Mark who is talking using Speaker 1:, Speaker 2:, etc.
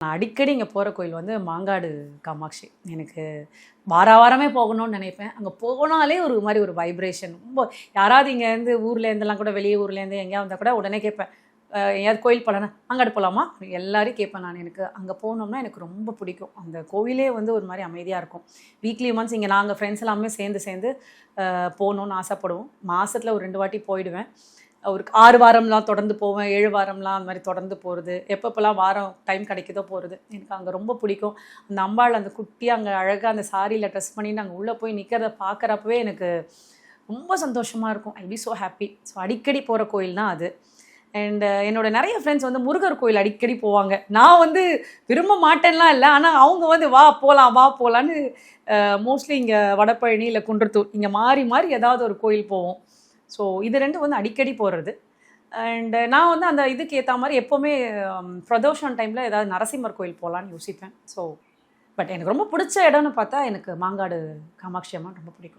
Speaker 1: நான் அடிக்கடி இங்கே போகிற கோயில் வந்து மாங்காடு காமாட்சி. எனக்கு வாரமே போகணும்னு நினைப்பேன். அங்கே போனாலே ஒரு மாதிரி ஒரு வைப்ரேஷன் ரொம்ப. யாராவது இங்கேருந்து ஊர்லேருந்துலாம் கூட வெளியே ஊர்லேருந்து எங்கேயா வந்தால் கூட உடனே கேட்பேன், எங்கேயாவது கோயில் போகலான்னா மாங்காடு போகலாமா, எல்லாரையும் கேட்பேன் நான். எனக்கு அங்கே போனோம்னா எனக்கு ரொம்ப பிடிக்கும். அந்த கோயிலே வந்து ஒரு மாதிரி அமைதியாக இருக்கும். வீக்லி ஒன்ஸ் இங்கே நாங்கள் ஃப்ரெண்ட்ஸ் எல்லாமே சேர்ந்து போகணுன்னு ஆசைப்படுவோம். மாதத்தில் ஒரு 2 வாட்டி போயிடுவேன். ஒரு 6 வாரம்லாம் தொடர்ந்து போவேன், 7 வாரம்லாம் அந்த மாதிரி தொடர்ந்து போகிறது. எப்பப்போலாம் வாரம் டைம் கிடைக்குதோ போகிறது. எனக்கு அங்கே ரொம்ப பிடிக்கும். அந்த அம்பாள் அந்த குட்டியாக அங்கே அழகாக அந்த சாரியில் ட்ரெஸ் பண்ணிட்டு அங்கே உள்ளே போய் நிற்கிறத பார்க்குறப்பவே எனக்கு ரொம்ப சந்தோஷமாக இருக்கும். I P so happy. So அடிக்கடி போகிற கோயில் தான் அது. அண்ட் என்னோட நிறைய ஃப்ரெண்ட்ஸ் வந்து முருகர் கோயில் அடிக்கடி போவாங்க. நான் வந்து விரும்ப மாட்டேன்லாம் இல்லை, ஆனால் அவங்க வந்து வா போகலான்னு மோஸ்ட்லி இங்கே வடபழனி இல்லை குன்றத்தூர் இங்கே மாறி ஏதாவது ஒரு கோயில் போவோம். ஸோ இது 2 வந்து அடிக்கடி போகிறது. அண்ட் நான் வந்து அந்த இதுக்கு ஏற்ற மாதிரி எப்போவுமே பிரதோஷம் டைமில் ஏதாவது நரசிம்மர் கோயில் போகலான்னு யோசிப்பேன். ஸோ பட் எனக்கு ரொம்ப பிடிச்ச இடம்னு பார்த்தா எனக்கு மாங்காடு காமாட்சி அம்மன் ரொம்ப பிடிக்கும்.